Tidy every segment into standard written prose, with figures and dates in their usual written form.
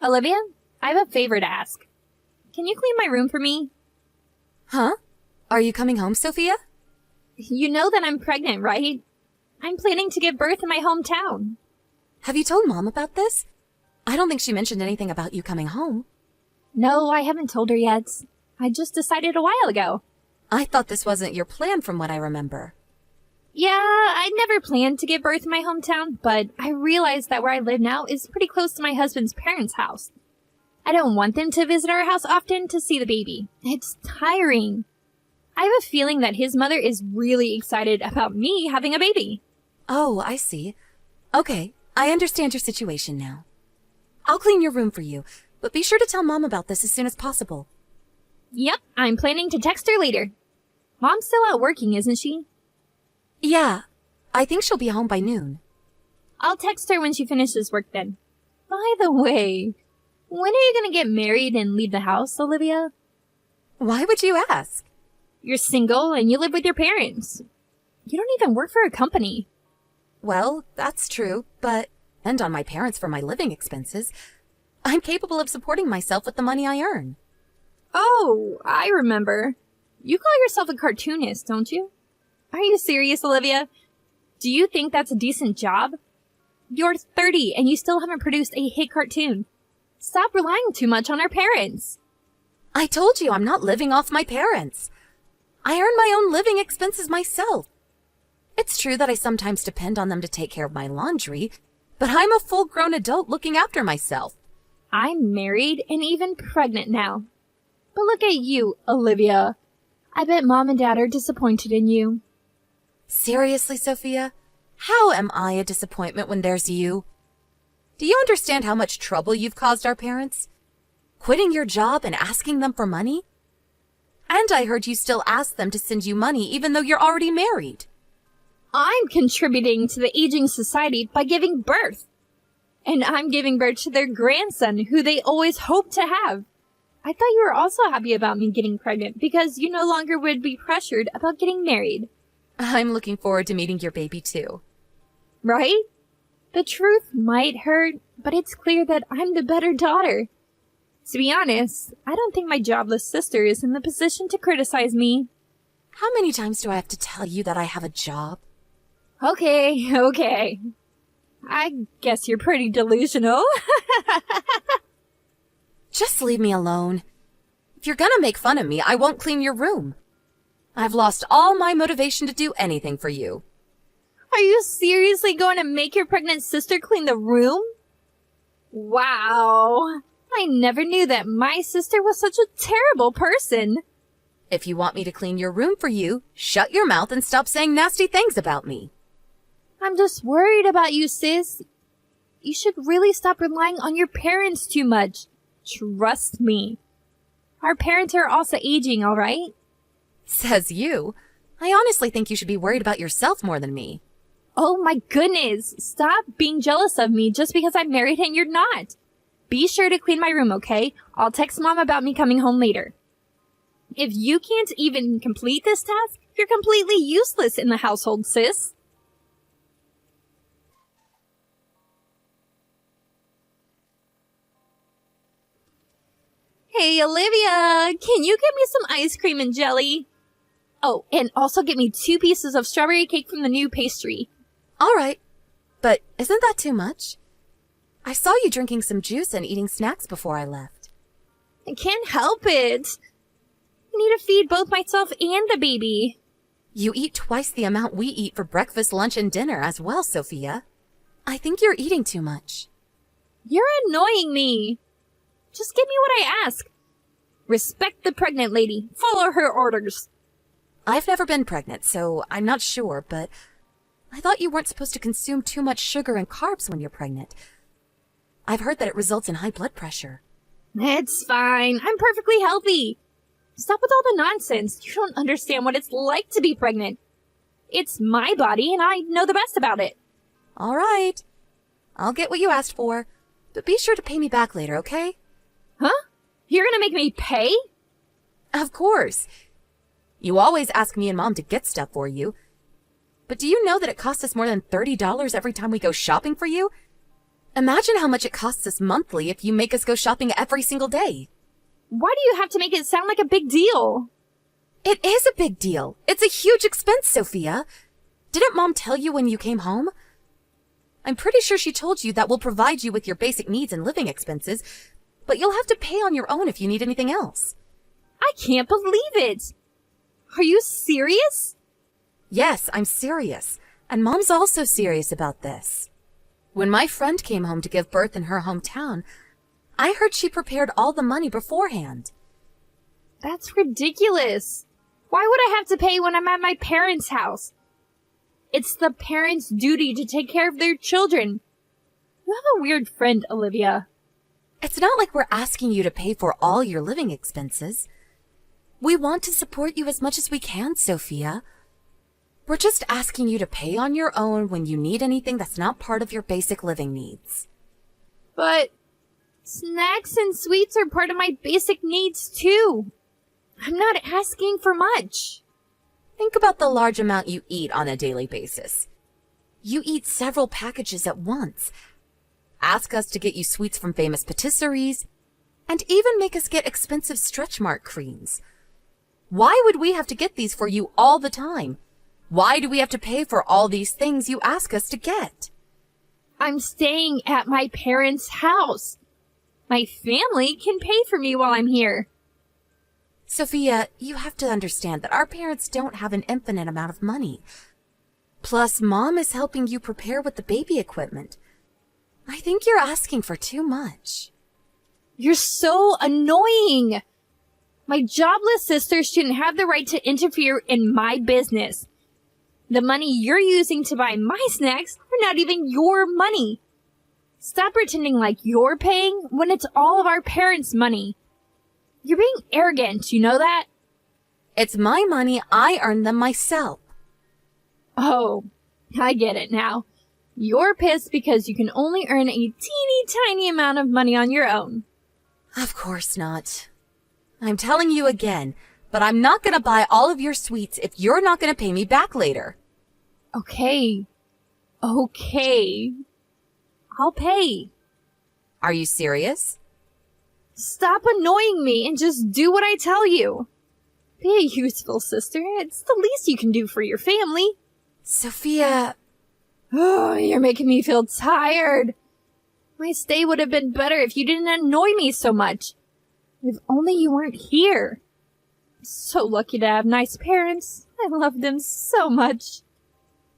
Olivia, I have a favor to ask. Can you clean my room for me? Huh? Are you coming home, Sophia? You know that I'm pregnant, right? I'm planning to give birth in my hometown. Have you told Mom about this? I don't think she mentioned anything about you coming home. No, I haven't told her yet. I just decided a while ago. I thought this wasn't your plan from what I remember. Yeah, I never planned to give birth in my hometown, but I realized that where I live now is pretty close to my husband's parents' house. I don't want them to visit our house often to see the baby. It's tiring. I have a feeling that his mother is really excited about me having a baby. Oh, I see. Okay, I understand your situation now. I'll clean your room for you, but be sure to tell Mom about this as soon as possible. Yep, I'm planning to text her later. Mom's still out working, isn't she? Yeah, I think she'll be home by noon. I'll text her when she finishes work then. By the way, when are you going to get married and leave the house, Olivia? Why would you ask? You're single and you live with your parents. You don't even work for a company. Well, that's true, but depend on my parents for my living expenses. I'm capable of supporting myself with the money I earn. Oh, I remember. You call yourself a cartoonist, don't you? Are you serious, Olivia? Do you think that's a decent job? You're 30 and you still haven't produced a hit cartoon. Stop relying too much on our parents. I told you I'm not living off my parents. I earn my own living expenses myself. It's true that I sometimes depend on them to take care of my laundry, but I'm a full-grown adult looking after myself. I'm married and even pregnant now. But look at you, Olivia. I bet Mom and Dad are disappointed in you. Seriously, Sophia? How am I a disappointment when there's you? Do you understand how much trouble you've caused our parents? Quitting your job and asking them for money? And I heard you still ask them to send you money even though you're already married. I'm contributing to the aging society by giving birth. And I'm giving birth to their grandson, who they always hoped to have. I thought you were also happy about me getting pregnant because you no longer would be pressured about getting married. I'm looking forward to meeting your baby too. Right? The truth might hurt, but it's clear that I'm the better daughter. To be honest, I don't think my jobless sister is in the position to criticize me. How many times do I have to tell you that I have a job? Okay. I guess you're pretty delusional. Just leave me alone. If you're gonna make fun of me, I won't clean your room. I've lost all my motivation to do anything for you. Are you seriously going to make your pregnant sister clean the room? Wow. I never knew that my sister was such a terrible person. If you want me to clean your room for you, shut your mouth and stop saying nasty things about me. I'm just worried about you, sis. You should really stop relying on your parents too much. Trust me. Our parents are also aging, all right? Says you. I honestly think you should be worried about yourself more than me. Oh my goodness. Stop being jealous of me just because I'm married and you're not. Be sure to clean my room, okay? I'll text Mom about me coming home later. If you can't even complete this task, you're completely useless in the household, sis. Hey, Olivia, can you get me some ice cream and jelly? Oh, and also get me 2 pieces of strawberry cake from the new pastry. All right, but isn't that too much? I saw you drinking some juice and eating snacks before I left. I can't help it. I need to feed both myself and the baby. You eat twice the amount we eat for breakfast, lunch, and dinner as well, Sophia. I think you're eating too much. You're annoying me. Just give me what I ask. Respect the pregnant lady. Follow her orders. I've never been pregnant, so I'm not sure, but I thought you weren't supposed to consume too much sugar and carbs when you're pregnant. I've heard that it results in high blood pressure. It's fine. I'm perfectly healthy. Stop with all the nonsense. You don't understand what it's like to be pregnant. It's my body, and I know the best about it. All right. I'll get what you asked for, but be sure to pay me back later, okay? Huh? You're gonna make me pay? Of course. You always ask me and Mom to get stuff for you. But do you know that it costs us more than $30 every time we go shopping for you? Imagine how much it costs us monthly if you make us go shopping every single day. Why do you have to make it sound like a big deal? It is a big deal. It's a huge expense, Sophia. Didn't Mom tell you when you came home? I'm pretty sure she told you that we'll provide you with your basic needs and living expenses, but you'll have to pay on your own if you need anything else. I can't believe it. Are you serious? Yes, I'm serious. And Mom's also serious about this. When my friend came home to give birth in her hometown, I heard she prepared all the money beforehand. That's ridiculous. Why would I have to pay when I'm at my parents' house? It's the parents' duty to take care of their children. You have a weird friend, Olivia. It's not like we're asking you to pay for all your living expenses. We want to support you as much as we can, Sophia. We're just asking you to pay on your own when you need anything that's not part of your basic living needs. But snacks and sweets are part of my basic needs, too. I'm not asking for much. Think about the large amount you eat on a daily basis. You eat several packages at once. Ask us to get you sweets from famous patisseries, and even make us get expensive stretch mark creams. Why would we have to get these for you all the time? Why do we have to pay for all these things you ask us to get? I'm staying at my parents' house. My family can pay for me while I'm here. Sophia, you have to understand that our parents don't have an infinite amount of money. Plus, Mom is helping you prepare with the baby equipment. I think you're asking for too much. You're so annoying. My jobless sister shouldn't have the right to interfere in my business. The money you're using to buy my snacks are not even your money. Stop pretending like you're paying when it's all of our parents' money. You're being arrogant, you know that? It's my money. I earned them myself. Oh, I get it now. You're pissed because you can only earn a teeny tiny amount of money on your own. Of course not. I'm telling you again, but I'm not going to buy all of your sweets if you're not going to pay me back later. Okay. I'll pay. Are you serious? Stop annoying me and just do what I tell you. Be a useful sister. It's the least you can do for your family. Sophia... Oh, you're making me feel tired. My stay would have been better if you didn't annoy me so much. If only you weren't here. I'm so lucky to have nice parents. I love them so much.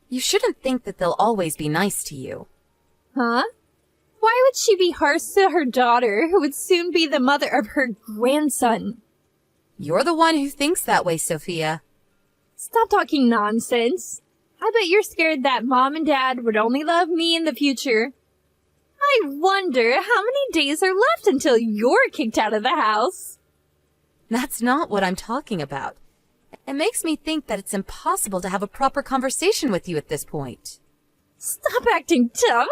You shouldn't think that they'll always be nice to you. Huh? Why would she be harsh to her daughter, who would soon be the mother of her grandson? You're the one who thinks that way, Sophia. Stop talking nonsense. I bet you're scared that Mom and Dad would only love me in the future. I wonder how many days are left until you're kicked out of the house. That's not what I'm talking about. It makes me think that it's impossible to have a proper conversation with you at this point. Stop acting dumb.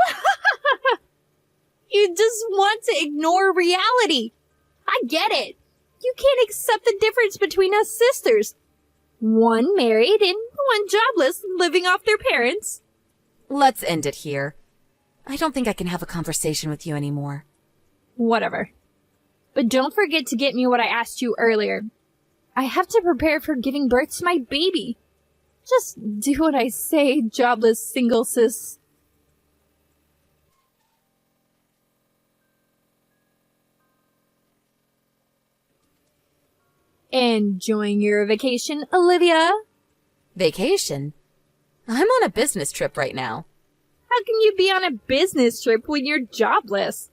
You just want to ignore reality. I get it. You can't accept the difference between us sisters. One married and one jobless, living off their parents. Let's end it here. I don't think I can have a conversation with you anymore. Whatever. But don't forget to get me what I asked you earlier. I have to prepare for giving birth to my baby. Just do what I say, jobless single sis. Enjoying your vacation, Olivia? Vacation? I'm on a business trip right now. How can you be on a business trip when you're jobless?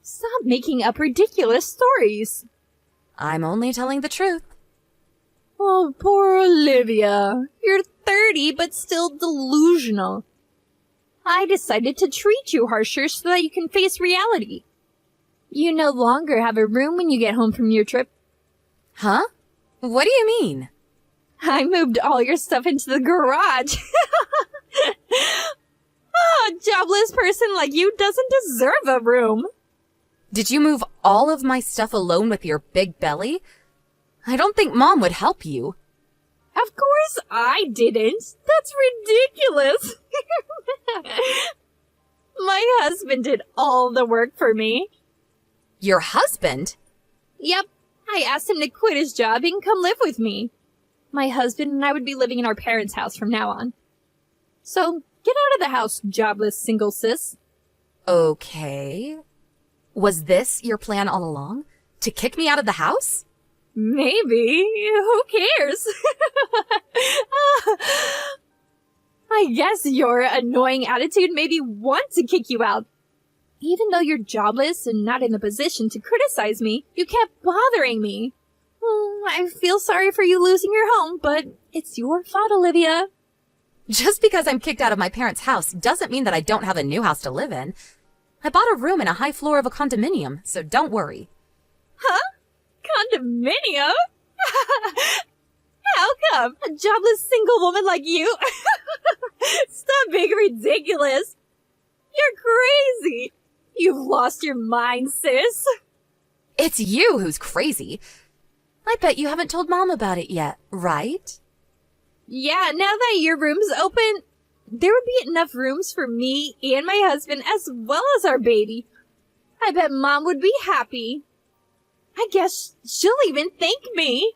Stop making up ridiculous stories. I'm only telling the truth. Oh, poor Olivia. You're 30, but still delusional. I decided to treat you harsher so that you can face reality. You no longer have a room when you get home from your trip. Huh? What do you mean? I moved all your stuff into the garage. Oh, a jobless person like you doesn't deserve a room. Did you move all of my stuff alone with your big belly? I don't think Mom would help you. Of course I didn't. That's ridiculous. My husband did all the work for me. Your husband? Yep, I asked him to quit his job and come live with me. My husband and I would be living in our parents' house from now on. So, get out of the house, jobless single sis. Okay. Was this your plan all along? To kick me out of the house? Maybe. Who cares? I guess your annoying attitude made me want to kick you out. Even though you're jobless and not in the position to criticize me, you kept bothering me. I feel sorry for you losing your home, but it's your fault, Olivia. Just because I'm kicked out of my parents' house doesn't mean that I don't have a new house to live in. I bought a room in a high floor of a condominium, so don't worry. Huh? Condominium? How come? A jobless single woman like you? Stop being ridiculous. You're crazy. You've lost your mind, sis. It's you who's crazy. I bet you haven't told Mom about it yet, right? Yeah, now that your room's open, there would be enough rooms for me and my husband as well as our baby. I bet Mom would be happy. I guess she'll even thank me.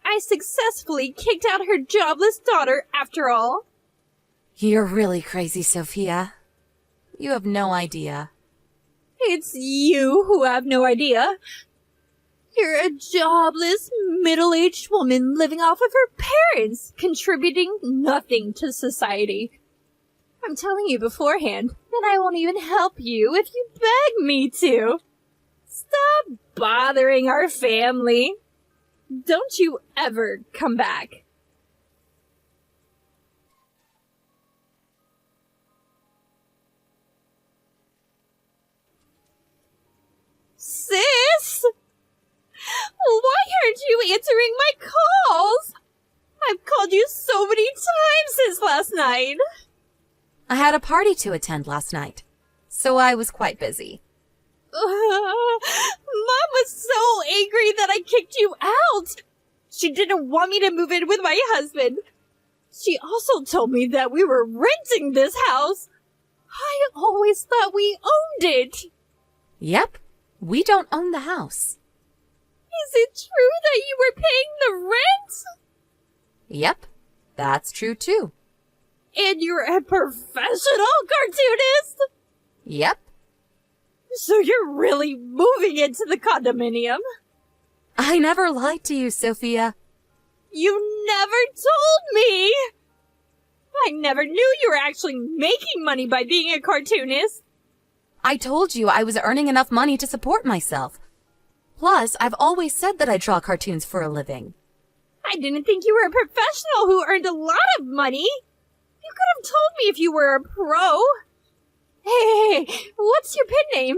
I successfully kicked out her jobless daughter after all. You're really crazy, Sophia. You have no idea. It's you who have no idea. You're a jobless, middle-aged woman living off of her parents, contributing nothing to society. I'm telling you beforehand that I won't even help you if you beg me to. Stop bothering our family. Don't you ever come back. Sis? Why aren't you answering my calls? I've called you so many times since last night. I had a party to attend last night, so I was quite busy. Mom was so angry that I kicked you out. She didn't want me to move in with my husband. She also told me that we were renting this house. I always thought we owned it. Yep, we don't own the house. Is it true that you were paying the rent? Yep, that's true too. And you're a professional cartoonist? Yep. So you're really moving into the condominium? I never lied to you, Sophia. You never told me! I never knew you were actually making money by being a cartoonist. I told you I was earning enough money to support myself. Plus, I've always said that I draw cartoons for a living. I didn't think you were a professional who earned a lot of money. You could have told me if you were a pro. Hey, what's your pen name?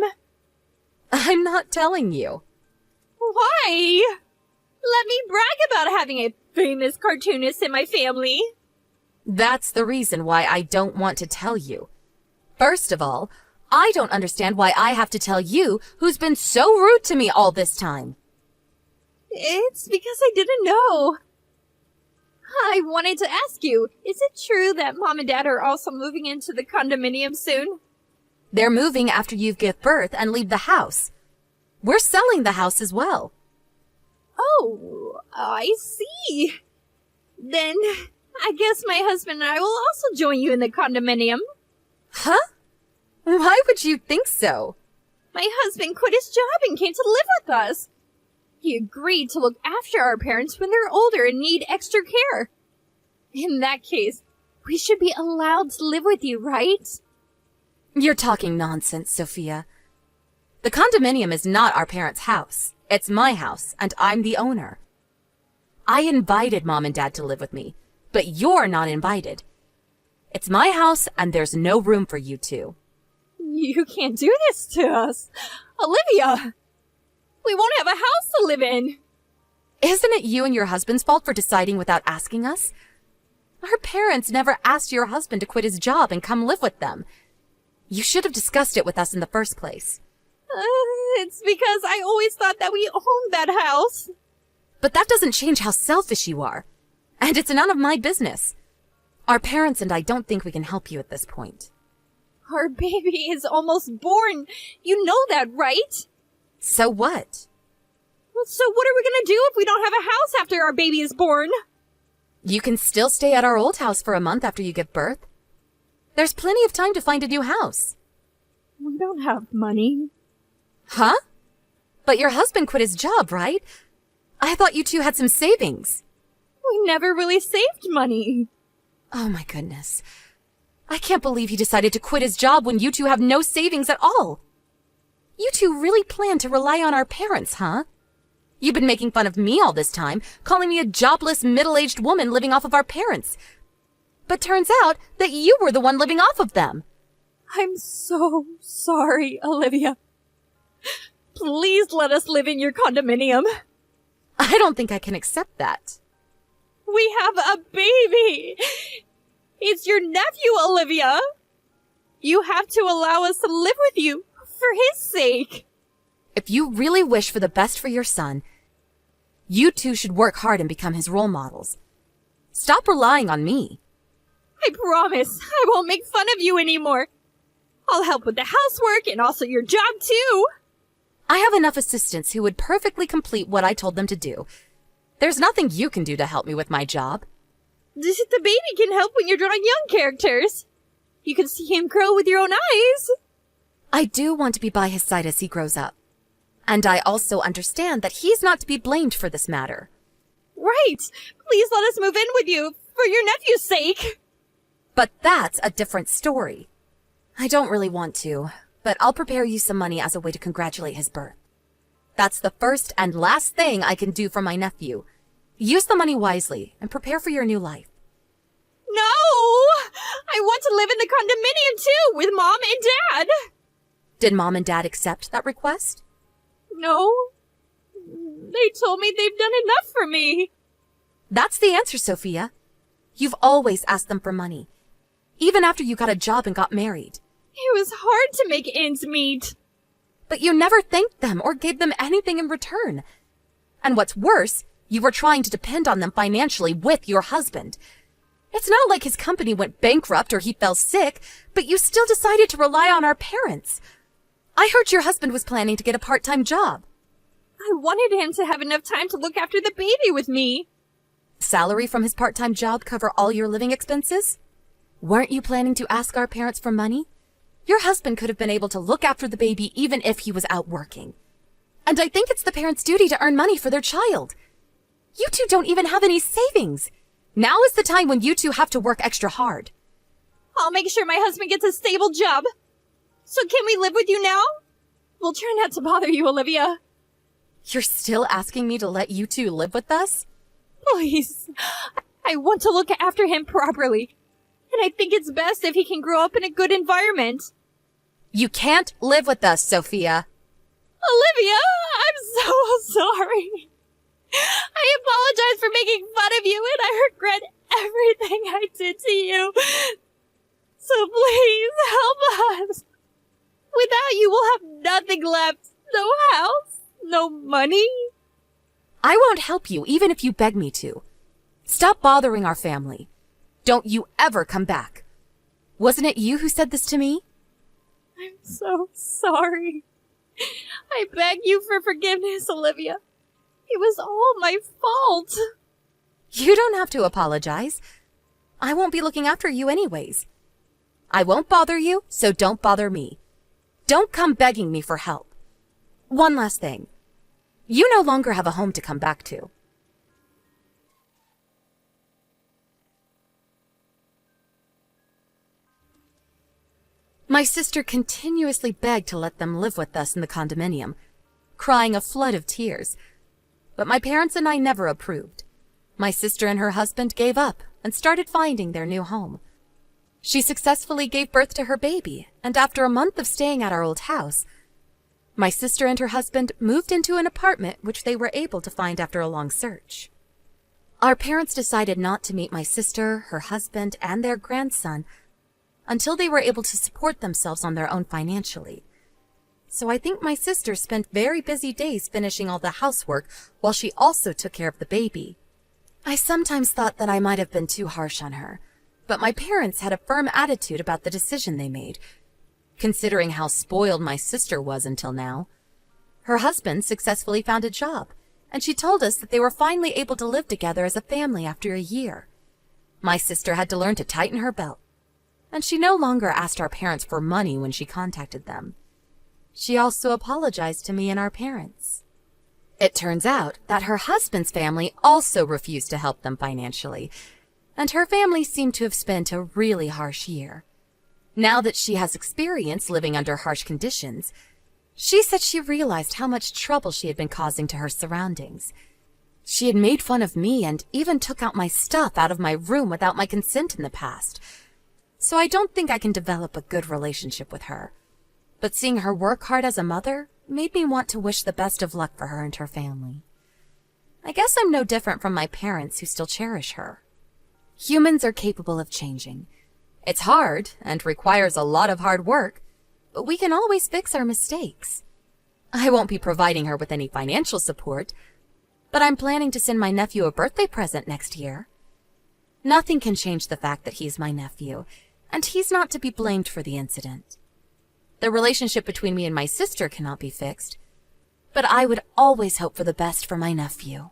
I'm not telling you. Why? Let me brag about having a famous cartoonist in my family. That's the reason why I don't want to tell you. First of all, I don't understand why I have to tell you who's been so rude to me all this time. It's because I didn't know. I wanted to ask you, is it true that Mom and Dad are also moving into the condominium soon? They're moving after you give birth and leave the house. We're selling the house as well. Oh, I see. Then I guess my husband and I will also join you in the condominium. Huh? Why would you think so? My husband quit his job and came to live with us. He agreed to look after our parents when they're older and need extra care. In that case, we should be allowed to live with you, right? You're talking nonsense, Sophia. The condominium is not our parents' house. It's my house, and I'm the owner. I invited Mom and Dad to live with me, but you're not invited. It's my house, and there's no room for you two. You can't do this to us. Olivia! We won't have a house to live in. Isn't it you and your husband's fault for deciding without asking us? Our parents never asked your husband to quit his job and come live with them. You should have discussed it with us in the first place. It's because I always thought that we owned that house. But that doesn't change how selfish you are. And it's none of my business. Our parents and I don't think we can help you at this point. Our baby is almost born. You know that, right? So what? So what are we gonna do if we don't have a house after our baby is born? You can still stay at our old house for a month after you give birth. There's plenty of time to find a new house. We don't have money. Huh? But your husband quit his job, right? I thought you two had some savings. We never really saved money. Oh my goodness. I can't believe he decided to quit his job when you two have no savings at all. You two really plan to rely on our parents, huh? You've been making fun of me all this time, calling me a jobless, middle-aged woman living off of our parents. But turns out that you were the one living off of them. I'm so sorry, Olivia. Please let us live in your condominium. I don't think I can accept that. We have a baby. It's your nephew, Olivia. You have to allow us to live with you for his sake. If you really wish for the best for your son, you two should work hard and become his role models. Stop relying on me. I promise I won't make fun of you anymore. I'll help with the housework and also your job too. I have enough assistants who would perfectly complete what I told them to do. There's nothing you can do to help me with my job. The baby can help when you're drawing young characters. You can see him grow with your own eyes. I do want to be by his side as he grows up. And I also understand that he's not to be blamed for this matter. Right. Please let us move in with you for your nephew's sake. But that's a different story. I don't really want to, but I'll prepare you some money as a way to congratulate his birth. That's the first and last thing I can do for my nephew. Use the money wisely and prepare for your new life. No! I want to live in the condominium too, with Mom and Dad. Did Mom and Dad accept that request? No. They told me they've done enough for me. That's the answer, Sophia. You've always asked them for money, even after you got a job and got married. It was hard to make ends meet. But you never thanked them or gave them anything in return. And what's worse, you were trying to depend on them financially with your husband. It's not like his company went bankrupt or he fell sick, but you still decided to rely on our parents. I heard your husband was planning to get a part-time job. I wanted him to have enough time to look after the baby with me. Salary from his part-time job cover all your living expenses? Weren't you planning to ask our parents for money? Your husband could have been able to look after the baby even if he was out working. And I think it's the parents' duty to earn money for their child. You two don't even have any savings. Now is the time when you two have to work extra hard. I'll make sure my husband gets a stable job. So can we live with you now? We'll try not to bother you, Olivia. You're still asking me to let you two live with us? Please. I want to look after him properly. And I think it's best if he can grow up in a good environment. You can't live with us, Sophia. Olivia, I'm so sorry. I apologize for making fun of you, and I regret everything I did to you. So please help us. Without you, we'll have nothing left. No house, no money. I won't help you, even if you beg me to. Stop bothering our family. Don't you ever come back. Wasn't it you who said this to me? I'm so sorry. I beg you for forgiveness, Olivia. It was all my fault. You don't have to apologize. I won't be looking after you anyways. I won't bother you, so don't bother me. Don't come begging me for help. One last thing. You no longer have a home to come back to. My sister continuously begged to let them live with us in the condominium, crying a flood of tears. But my parents and I never approved. My sister and her husband gave up and started finding their new home. She successfully gave birth to her baby, and after a month of staying at our old house, my sister and her husband moved into an apartment which they were able to find after a long search. Our parents decided not to meet my sister, her husband, and their grandson until they were able to support themselves on their own financially. So I think my sister spent very busy days finishing all the housework while she also took care of the baby. I sometimes thought that I might have been too harsh on her, but my parents had a firm attitude about the decision they made, considering how spoiled my sister was until now. Her husband successfully found a job, and she told us that they were finally able to live together as a family after a year. My sister had to learn to tighten her belt, and she no longer asked our parents for money when she contacted them. She also apologized to me and our parents. It turns out that her husband's family also refused to help them financially, and her family seemed to have spent a really harsh year. Now that she has experience living under harsh conditions, she said she realized how much trouble she had been causing to her surroundings. She had made fun of me and even took out my stuff out of my room without my consent in the past. So I don't think I can develop a good relationship with her. But seeing her work hard as a mother made me want to wish the best of luck for her and her family. I guess I'm no different from my parents who still cherish her. Humans are capable of changing. It's hard and requires a lot of hard work, but we can always fix our mistakes. I won't be providing her with any financial support, but I'm planning to send my nephew a birthday present next year. Nothing can change the fact that he's my nephew, and he's not to be blamed for the incident. The relationship between me and my sister cannot be fixed, but I would always hope for the best for my nephew.